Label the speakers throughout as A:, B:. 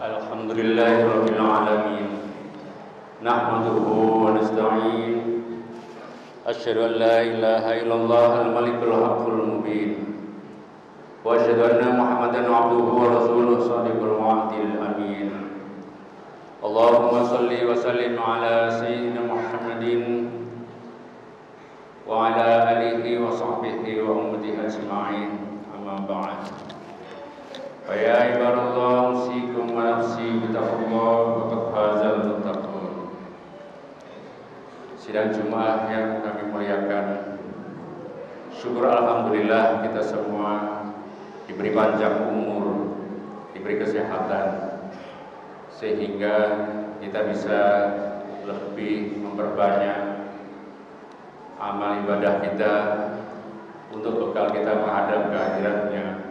A: Alhamdulillahirabbil alamin. Nahmaduhu wa nasta'in. Asyhadu an la ilaha illallah al-malikul haqqul mubin. Wa asyhadu anna Muhammadan abduhu wa rasuluhu shadiqul wa'dil amin. Allahumma shalli wa sallim ala sayyidina Muhammadin wa ala alihi wa sahbihi wa ummatihi ajma'in. Amma ba'd. Ya ibadallah, usikum wa nafsi bitaqwallah wa qad fazal muttaqun. Sidang Jumat yang kami muliakan, syukur alhamdulillah kita semua diberi panjang umur, diberi kesehatan, sehingga kita bisa lebih memperbanyak amal ibadah kita untuk bekal kita menghadap ke akhiratnya,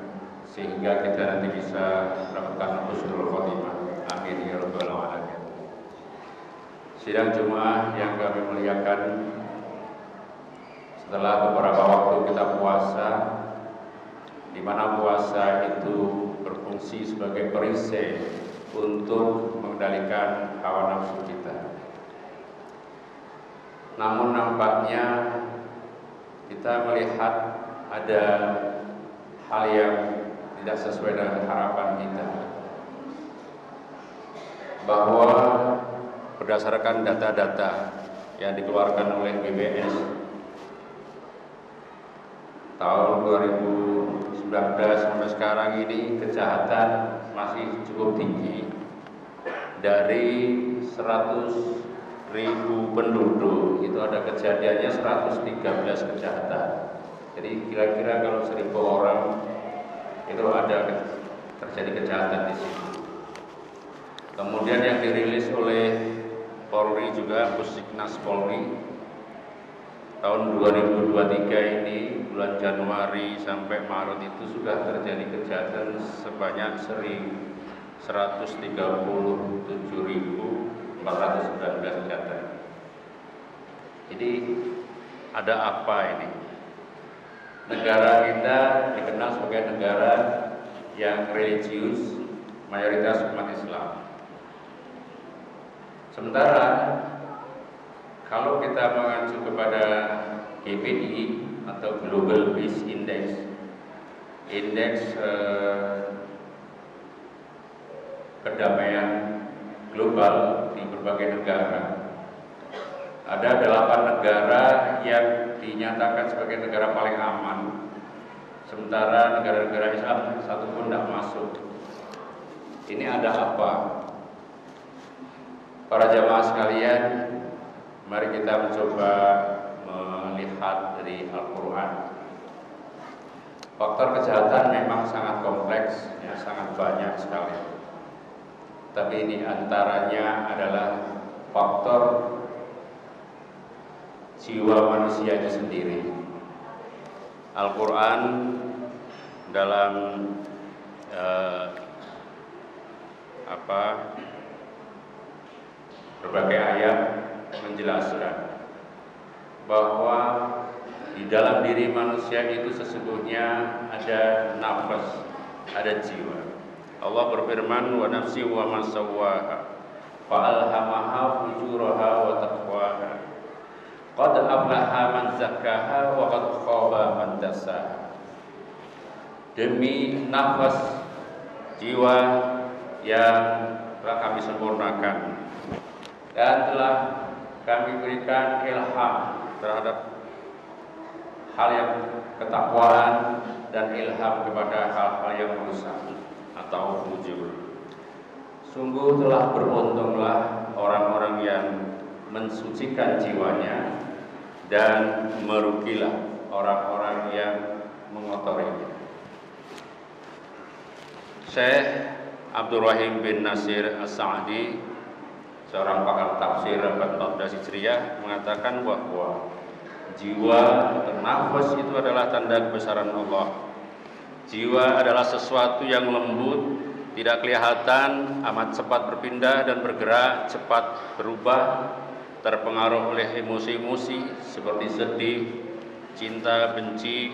A: sehingga kita nanti bisa melakukan husnul khotimah. Amin ya rabbal alamin. Sidang Jumat yang kami muliakan, setelah beberapa waktu kita puasa, di mana puasa itu berfungsi sebagai perisai untuk mengendalikan hawa nafsu kita. Namun nampaknya kita melihat ada hal yang tidak sesuai dengan harapan kita, bahwa berdasarkan data-data yang dikeluarkan oleh BPS tahun 2019 sampai sekarang ini, kejahatan masih cukup tinggi. Dari 100.000 penduduk itu ada kejadiannya 113 kejahatan. Jadi kira-kira kalau 1.000 orang itu ada terjadi kejahatan di sini. Kemudian yang dirilis oleh Polri juga, Pusiknas Polri, tahun 2023 ini bulan Januari sampai Maret itu sudah terjadi kejahatan sebanyak 137.419 kejahatan. Jadi ada apa ini? Negara kita dikenal sebagai negara yang religius, mayoritas umat Islam. Sementara kalau kita mengacu kepada GPI atau Global Peace Index, indeks kedamaian global di berbagai negara, ada 8 negara yang dinyatakan sebagai negara paling aman, sementara negara-negara Islam satu pun tidak masuk. Ini ada apa? Para jamaah sekalian, mari kita mencoba melihat dari Al-Quran. Faktor kejahatan memang sangat kompleks, ya, sangat banyak sekali. Tapi ini antaranya adalah faktor jiwa manusia itu sendiri. Al-Quran dalam berbagai ayat menjelaskan bahwa di dalam diri manusia itu sesungguhnya ada nafas, ada jiwa. Allah berfirman, wa nafsi wa ma sawwaha fa alhamaha fujuraha wa taqwaha qad aflaha man zakkaha wa qad khaba man dassaha. Demi nafas, jiwa yang telah kami sempurnakan dan telah kami berikan ilham terhadap hal yang ketakwaan dan ilham kepada hal-hal yang merusak atau fujur. Sungguh telah beruntunglah orang-orang yang mensucikan jiwanya, dan merugilah orang-orang yang mengotorinya. Syekh Abdul Rahim bin Nasir As-Sa'di, seorang pakar tafsir abad 14 Hijriah, mengatakan bahwa jiwa atau nafas itu adalah tanda kebesaran Allah. Jiwa adalah sesuatu yang lembut, tidak kelihatan, amat cepat berpindah dan bergerak, cepat berubah, terpengaruh oleh emosi-emosi seperti sedih, cinta, benci,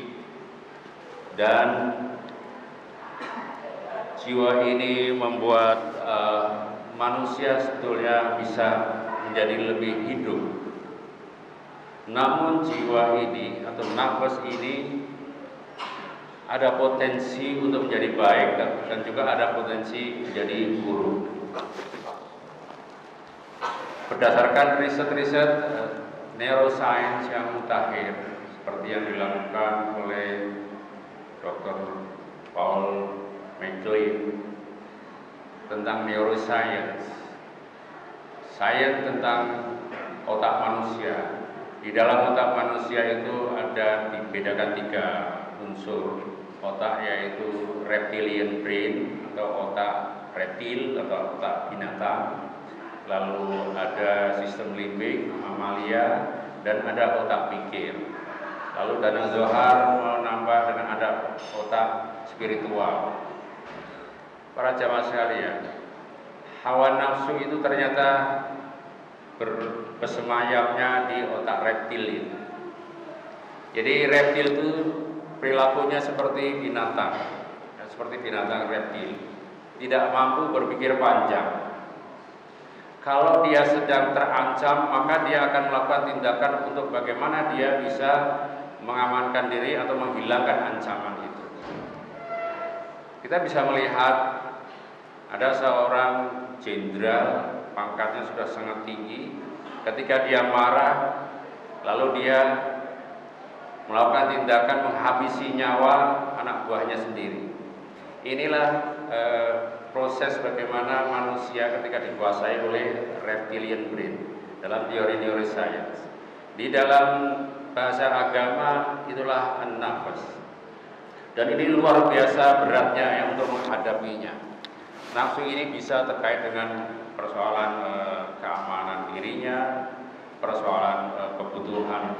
A: dan jiwa ini membuat manusia sebetulnya bisa menjadi lebih hidup. Namun jiwa ini atau nafas ini ada potensi untuk menjadi baik dan juga ada potensi menjadi buruk. Berdasarkan riset-riset neuroscience yang mutakhir seperti yang dilakukan oleh Dr. Paul MacLean tentang neuroscience, sains tentang otak manusia. Di dalam otak manusia itu ada dibedakan 3 unsur otak, yaitu reptilian brain atau otak reptil atau otak binatang, lalu ada sistem limbik mamalia, dan ada otak pikir. Lalu Danang Zohar menambah dengan ada otak spiritual. Para jamaah sekalian, hawa nafsu itu ternyata bersemayamnya di otak reptil itu. Jadi reptil itu perilakunya seperti binatang, seperti binatang reptil, tidak mampu berpikir panjang. Kalau dia sedang terancam, maka dia akan melakukan tindakan untuk bagaimana dia bisa mengamankan diri atau menghilangkan ancaman itu. Kita bisa melihat ada seorang jenderal, pangkatnya sudah sangat tinggi. Ketika dia marah, lalu dia melakukan tindakan menghabisi nyawa anak buahnya sendiri. Inilah proses bagaimana manusia ketika dikuasai oleh reptilian brain dalam teori neuroscience. Di dalam bahasa agama itulah an-nafas. Dan ini luar biasa beratnya yang untuk menghadapinya. Nafsu ini bisa terkait dengan persoalan keamanan dirinya, persoalan kebutuhan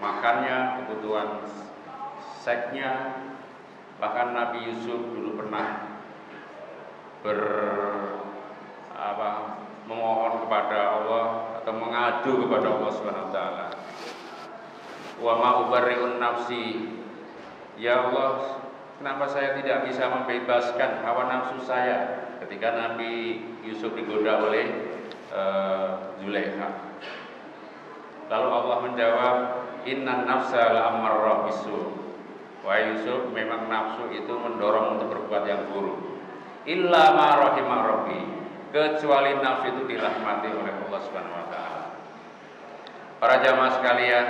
A: makannya, kebutuhan seksnya. Bahkan Nabi Yusuf dulu pernah memohon kepada Allah atau mengadu kepada Allah Subhanahu wa taala. Wa ma ubarri'un nafsi. Ya Allah, kenapa saya tidak bisa membebaskan hawa nafsu saya ketika Nabi Yusuf digoda oleh Zulaikha. Lalu Allah menjawab, innan nafsa la'ammarrah bisu. Wahai Yusuf, memang nafsu itu mendorong untuk berbuat yang buruk. Illa ma rahimah rabbi, kecuali nafsu itu dirahmati oleh Allah Subhanahu wa taala. Para jamaah sekalian,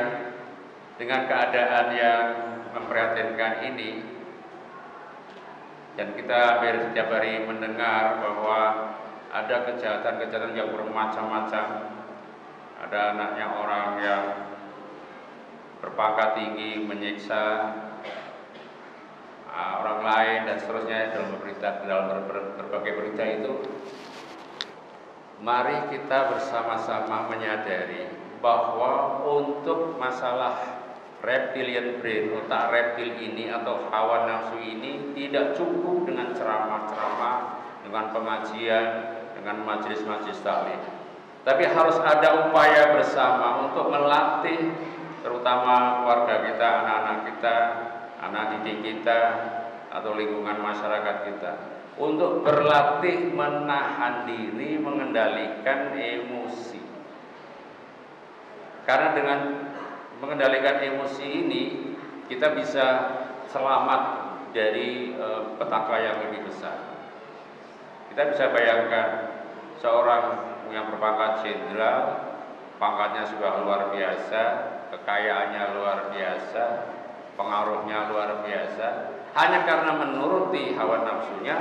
A: dengan keadaan yang memprihatinkan ini, dan kita hampir setiap hari mendengar bahwa ada kejahatan-kejahatan yang bermacam-macam. Ada anaknya orang yang berpangkat tinggi menyiksa orang lain dan seterusnya dalam berbagai berita itu. Mari kita bersama-sama menyadari bahwa untuk masalah reptilian brain, otak reptil ini atau hawa nafsu ini tidak cukup dengan ceramah-ceramah, dengan pengajian, dengan majelis-majelis taklim. Tapi harus ada upaya bersama untuk melatih terutama keluarga kita, anak-anak kita, anak didik kita, atau lingkungan masyarakat kita untuk berlatih menahan diri, mengendalikan emosi. Karena dengan mengendalikan emosi ini kita bisa selamat dari petaka yang lebih besar. Kita bisa bayangkan seorang yang berpangkat jenderal, pangkatnya sudah luar biasa, kekayaannya luar biasa, pengaruhnya luar biasa, hanya karena menuruti hawa nafsunya,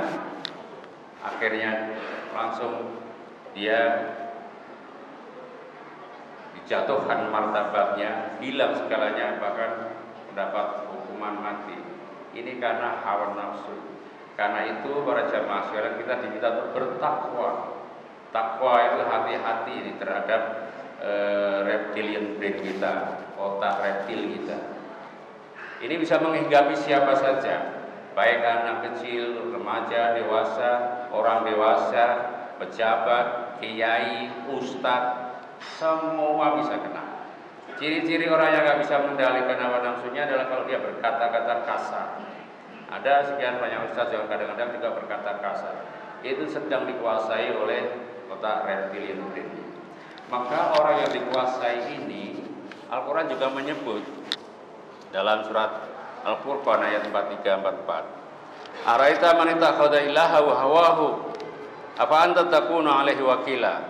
A: akhirnya langsung dia dijatuhkan martabatnya, hilang segalanya, bahkan mendapat hukuman mati. Ini karena hawa nafsu. Karena itu para jamaah sekalian, kita diminta untuk bertakwa. Takwa itu hati-hati ini terhadap reptilian brain kita, otak reptil kita. Ini bisa menghinggapi siapa saja, baik anak kecil, remaja, dewasa, orang dewasa, pejabat, kiai, ustadz, semua bisa kena. Ciri-ciri orang yang nggak bisa mengendalikan hawa nafsunya adalah kalau dia berkata-kata kasar. Ada sekian banyak ustaz yang kadang-kadang juga berkata kasar. Itu sedang dikuasai oleh otak reptilian brain. Maka orang yang dikuasai ini, Al-Quran juga menyebut dalam surat Al-Furqan ayat 43-44. Araita man ittakhadha ilaha wa hawahu afa anta takunu alaihi wakila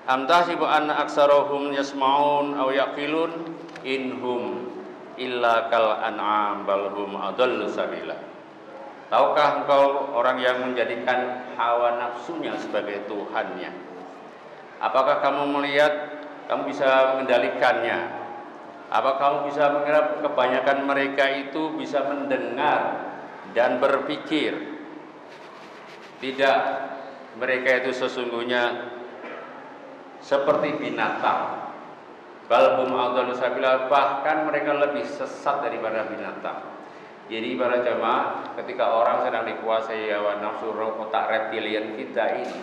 A: am tahsibu anna aktsarahum yasma'un aw yaqilun inhum illa kal an'am bal hum adallu sabila. Tahukah engkau orang yang menjadikan hawa nafsunya sebagai Tuhannya? Apakah kamu melihat kamu bisa mengendalikannya? Apa kamu bisa mengira kebanyakan mereka itu bisa mendengar dan berpikir? Tidak, mereka itu sesungguhnya seperti binatang. Balhum adallu sabila, bahkan mereka lebih sesat daripada binatang. Jadi para jamaah, ketika orang sedang dikuasai hawa nafsu otak reptilian kita ini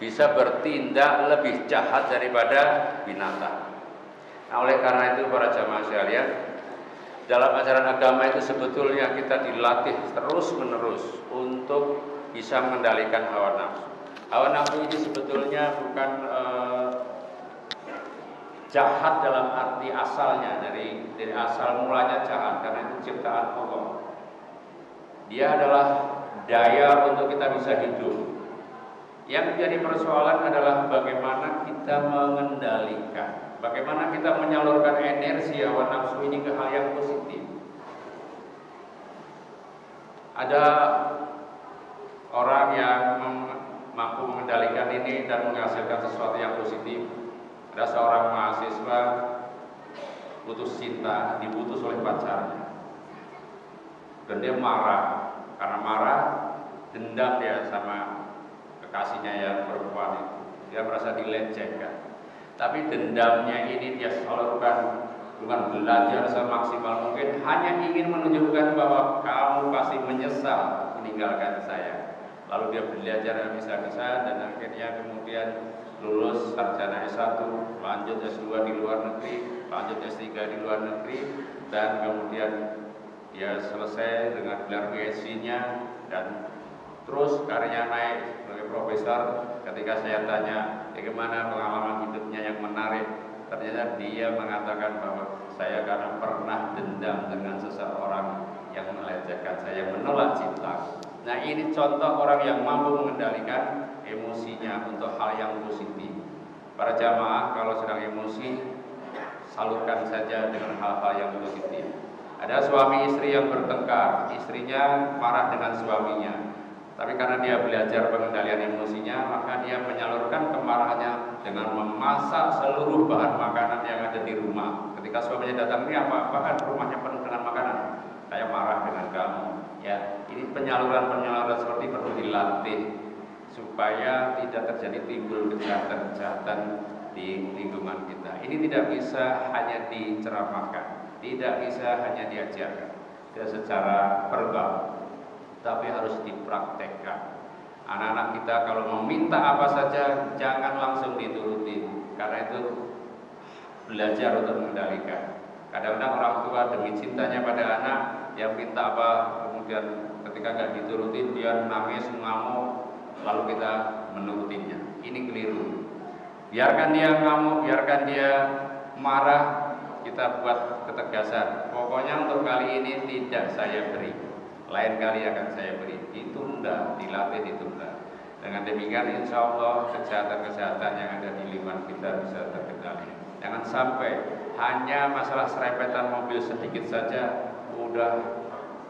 A: bisa bertindak lebih jahat daripada binatang. Nah, oleh karena itu para jamaah sekalian, dalam ajaran agama itu sebetulnya kita dilatih terus-menerus untuk bisa mengendalikan hawa nafsu. Hawa nafsu ini sebetulnya bukan jahat dalam arti asalnya, dari asal mulanya jahat, karena itu ciptaan Allah. Dia adalah daya untuk kita bisa hidup. Yang menjadi persoalan adalah bagaimana kita mengendalikan, bagaimana kita menyalurkan energi hawa nafsu ini ke hal yang positif. Ada orang yang mampu mengendalikan ini dan menghasilkan sesuatu yang positif. Ada seorang mahasiswa putus cinta, diputus oleh pacarnya, dan dia marah. Karena marah, dendam dia sama kekasihnya yang perempuan itu. Dia merasa dilecehkan. Tapi dendamnya ini dia salurkan dengan belajar semaksimal mungkin, hanya ingin menunjukkan bahwa kamu pasti menyesal meninggalkan saya. Lalu dia belajar habis-habisan dan akhirnya kemudian lulus sarjana S1, lanjut S2 di luar negeri, lanjut S3 di luar negeri, dan kemudian dia selesai dengan gelar PhD-nya dan terus karirnya naik sebagai profesor. Ketika saya tanya bagaimana pengalaman hidupnya yang menarik, ternyata dia mengatakan bahwa saya karena pernah dendam dengan seseorang yang melecehkan saya, menolak cinta. Nah, ini contoh orang yang mampu mengendalikan emosinya untuk hal yang positif. Para jamaah, kalau sedang emosi, salurkan saja dengan hal-hal yang positif. Ada suami istri yang bertengkar, istrinya marah dengan suaminya, tapi karena dia belajar pengendalian emosinya, maka dia menyalurkan kemarahannya dengan memasak seluruh bahan makanan yang ada di rumah. Ketika suaminya datang, ini apa? Bahkan rumahnya penuh dengan makanan. Saya marah dengan kamu. Ya, ini penyaluran seperti perlu dilatih supaya tidak terjadi timbul kejahatan-kejahatan di lingkungan kita. Ini tidak bisa hanya diceramahkan, tidak bisa hanya diajarkan, tidak secara verbal, tapi harus dipraktekkan. Anak-anak kita kalau meminta apa saja jangan langsung dituruti, karena itu belajar untuk mengendalikan. Kadang-kadang orang tua demi cintanya pada anak, yang minta apa kemudian ketika nggak diturutin dia nangis, ngamuk, lalu kita menurutinya. Ini keliru. Biarkan dia ngamuk, biarkan dia marah, kita buat ketegasan. Pokoknya untuk kali ini tidak saya beri, lain kali akan saya beri. Ditunda, dilatih ditunda. Dengan demikian insya Allah kejahatan-kejahatan yang ada di lingkungan kita bisa terkendali. Jangan sampai hanya masalah serempetan mobil sedikit saja udah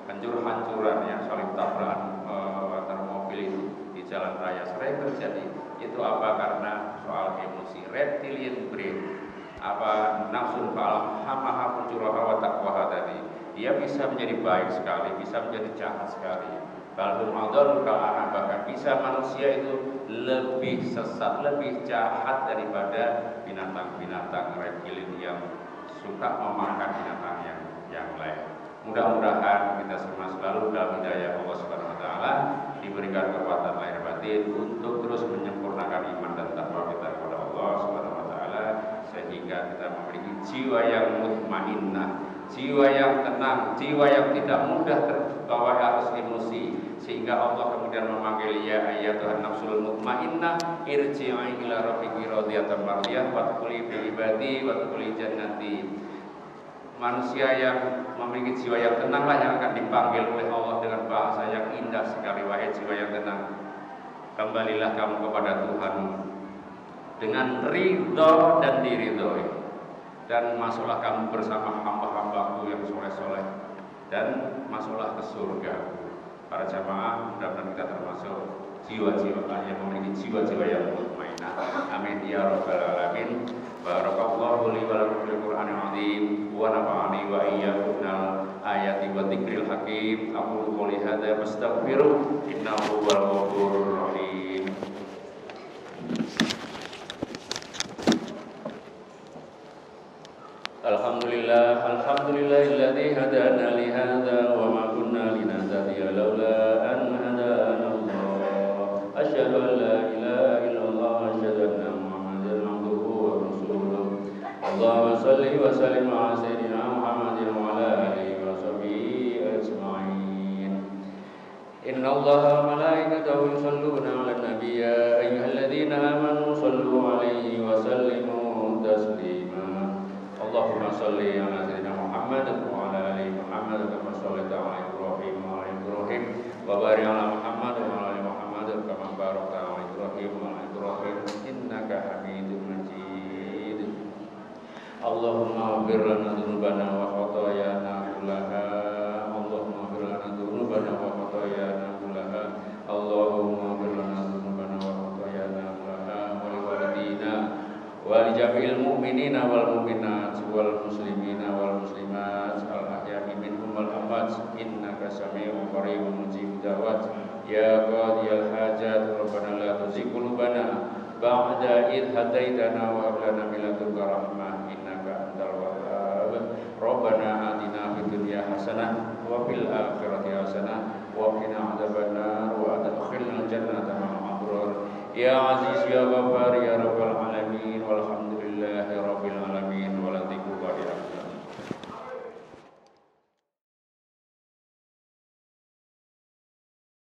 A: hancur-hancuran ya, saling tabrakan antar mobil itu di jalan raya sering terjadi. Itu apa? Karena soal emosi, reptilian brain, apa nafsu fa'al hamaha fujuraha wa taqwaha tadi. Dia bisa menjadi baik sekali, bisa menjadi jahat sekali. Balhum adallu kal'anam, bahkan bisa manusia itu lebih sesat, lebih jahat daripada binatang-binatang reptilian yang suka memakan binatang yang lain. Mudah-mudahan kita semua selalu dalam hidayah Allah Subhanahu wa taala, diberikan kekuatan lahir batin untuk terus menyempurnakan iman dan takwa kita kepada Allah Subhanahu wa taala, sehingga kita memiliki jiwa yang mutmainnah, jiwa yang tenang, jiwa yang tidak mudah terbawa emosi, sehingga Allah kemudian memanggil ya ayyatuhan nafsul mutmainnah irji'i ila rabbiki radiyatan mardiyah wadkhuli fi ibadi wadkhuli jannati. Manusia yang memiliki jiwa yang tenanglah yang akan dipanggil oleh Allah dengan bahasa yang indah sekali. Wahai jiwa yang tenang, kembalilah kamu kepada Tuhan dengan ridho dan diridhoi, dan masuklah kamu bersama hamba-hambaku yang soleh-soleh, dan masuklah ke surga. Para jamaah, mudah-mudahan kita termasuk jiwa-jiwa yang memiliki jiwa-jiwa yang mutmainnah. Amin ya rabbal alamin. Barakallahu li wa lakum fil Qur'anil azim wa nafa'ani wa iyyakum minal ayati wa dzikril hakim. Aqulu qouli hadza wastaghfiru innahu huwal ghafurur rahim. Alhamdulillahilladzi hadana li hadza wa ma kunna linahtadiya laula an hadana Allah. Asyhadu an la ilaha illallah wa asyhadu anna Muhammadan abduhu wa rasuluh. Allahumma shalli wa sallim ala sayyidina Muhammadin wa ala alihi wa sahbihi ajma'in. Inna Allaha wa malaikatahu yusholluna 'alan nabiy ya ayyuhalladzina amanu shallu 'alaihi wa sallimu taslima. Allahumma sholli ala sayyidina Muhammad wa ala ali Muhammad kama shallaita ala Ibrahim wa ala Ibrahim wa barik ala Muhammad wa ala ali Muhammad kama barakta ala Ibrahim wa ala Ibrahim innaka Hamidum Majid. Allahumma ighfir lana dzunubana wa khatayana kullaha. Allahumma ighfir lana dzunubana wa khatayana kullaha. Allahumma ighfir lana dzunubana wa khatayana kullaha wa li walidina wa li jami'il mu'minina wal mu'minat wal muslimina wal muslimat al ahya'i minhum wal amwat innaka sami'un qaribun mujibud da'wat ya qadiyal hajat rabbana la tuzigh qulubana ba'da idh hadaitana wa hab lana min ladunka rahmah innaka antal wahhab. Rabbana atina fid dunya hasanah wa fil akhirati hasanah wa qina adzabannar wa adkhilna jannata ma'al abrar ya aziz ya ghaffar ya rabb